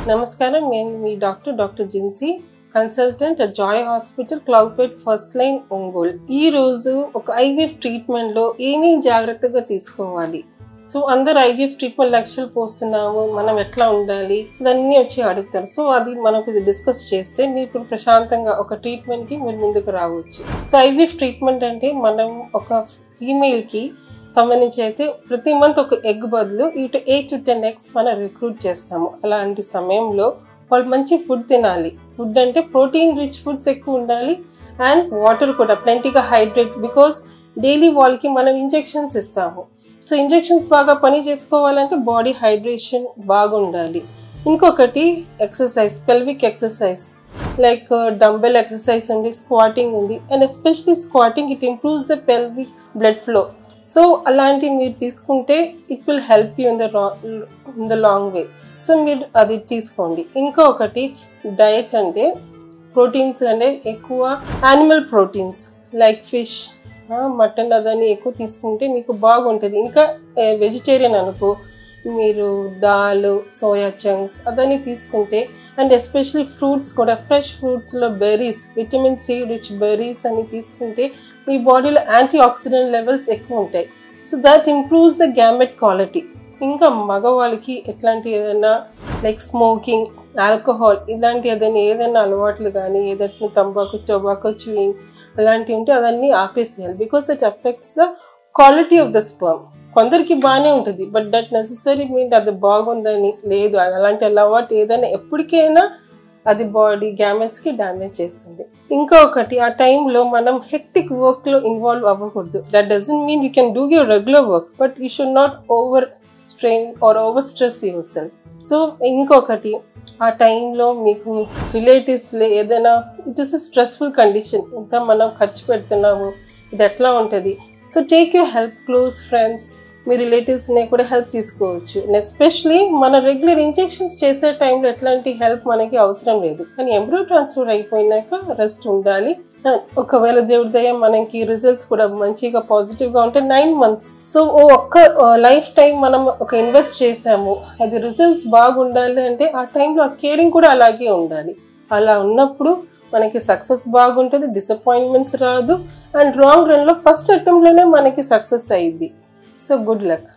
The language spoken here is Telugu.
నమస్కారం, నేను మీ doctor Jincy, consultant at Joy hospital, క్లౌడ్పేట్ ఫస్ట్ లైన్, ఒంగోలు. ఈ రోజు ఒక ఐవీఎఫ్ ట్రీట్మెంట్ లో ఏమేమి జాగ్రత్తగా తీసుకోవాలి. సో అందరు ఐవీఎఫ్ ట్రీట్మెంట్ లక్షలు పోస్తున్నాము, మనం ఎట్లా ఉండాలి ఇవన్నీ వచ్చి అడుగుతారు. సో అది మనకు డిస్కస్ చేస్తే మీకు ప్రశాంతంగా ఒక ట్రీట్మెంట్ కి మీరు ముందుకు రావచ్చు. సో ఐవీఎఫ్ ట్రీట్మెంట్ అంటే మనం ఒక ఫీమేల్ కి సంబంధించి అయితే ప్రతి మంత్ ఒక ఎగ్ బదులు 8 to 10 eggs మనం రిక్రూట్ చేస్తాము. అలాంటి సమయంలో వాళ్ళు మంచి ఫుడ్ తినాలి. ఫుడ్ అంటే ప్రోటీన్ రిచ్ ఫుడ్స్ ఎక్కువ ఉండాలి అండ్ వాటర్ కూడా ప్లెంటీగా హైడ్రేట్, బికాస్ డైలీ వాళ్ళకి మనం ఇంజెక్షన్స్ ఇస్తాము. సో ఇంజెక్షన్స్ బాగా పని చేసుకోవాలంటే బాడీ హైడ్రేషన్ బాగుండాలి. ఇంకొకటి exercise, pelvic exercise like dumbbell exercise ఉంది, స్క్వాటింగ్ ఉంది. And especially squatting, it improves the pelvic blood flow. So అలాంటివి మీరు తీసుకుంటే it will help you in the long way. So మీరు అది తీసుకోండి. ఇంకొకటి డయట్ అంటే ప్రోటీన్స్ అంటే ఎక్కువ animal proteins like fish, mutton అదని ఎక్కువ తీసుకుంటే మీకు బాగుంటుంది. ఇంకా వెజిటేరియన్ అనుకో మీరు దాల్, సోయా చంక్స్ అదని తీసుకుంటే, అండ్ ఎస్పెషలీ ఫ్రూట్స్ కూడా ఫ్రెష్ ఫ్రూట్స్లో berries, vitamin C rich berries అని తీసుకుంటే మీ బాడీలో యాంటీ ఆక్సిడెంట్ లెవెల్స్ ఎక్కువ ఉంటాయి. So that improves the gamete quality. ఇంకా మగవాళ్ళకి ఎట్లాంటి ఏదైనా లైక్ స్మోకింగ్, ఆల్కహాల్ ఇలాంటి ఏదైనా అలవాట్లు కానీ ఏదైనా టొబాకో చూయింగ్ అలాంటివి ఉంటే అవన్నీ ఆపేసేయాలి. Because it affects the quality of the sperm. కొందరికి బాగానే ఉంటుంది, బట్ దట్ నెసెసరీ మీన్ అది బాగుందని లేదు. అలాంటి అలవాటు ఏదైనా ఎప్పటికైనా అది బాడీ గ్యామెట్స్కి డ్యామేజ్ చేస్తుంది. ఇంకొకటి ఆ టైంలో మనం హెక్టిక్ వర్క్లో ఇన్వాల్వ్ అవ్వకూడదు. That doesn't mean you can do your regular work, but you should not over strain or over stress yourself. So ఇంకొకటి ఆ టైంలో మీకు రిలేటివ్స్లో ఏదైనా it is a stressful condition, ఇంత మనం ఖర్చు పెడుతున్నాము, ఇది ఎట్లా ఉంటుంది. So take your help, close friends, మీ రిలేటివ్స్ని కూడా హెల్ప్ తీసుకోవచ్చు. అండ్ ఎస్పెషలీ మన రెగ్యులర్ ఇంజెక్షన్స్ చేసే టైంలో ఎట్లాంటి హెల్ప్ మనకి అవసరం లేదు. కానీ ఎంబ్రియో ట్రాన్స్ఫర్ అయిపోయినాక రెస్ట్ ఉండాలి. ఒకవేళ దేవుడి దయ మనకి రిజల్ట్స్ కూడా మంచిగా పాజిటివ్గా ఉంటే 9 months. సో ఒక్క లైఫ్ టైం మనం ఒక ఇన్వెస్ట్ చేసాము, అది రిజల్ట్స్ బాగుండాలి అంటే ఆ టైంలో ఆ కేరింగ్ కూడా అలాగే ఉండాలి. అలా ఉన్నప్పుడు మనకి సక్సెస్ బాగుంటుంది, డిసప్పాయింట్మెంట్స్ రాదు, అండ్ లాంగ్ రన్లో ఫస్ట్ అటెంప్ట్లోనే మనకి సక్సెస్ అయ్యిద్ది. So good luck.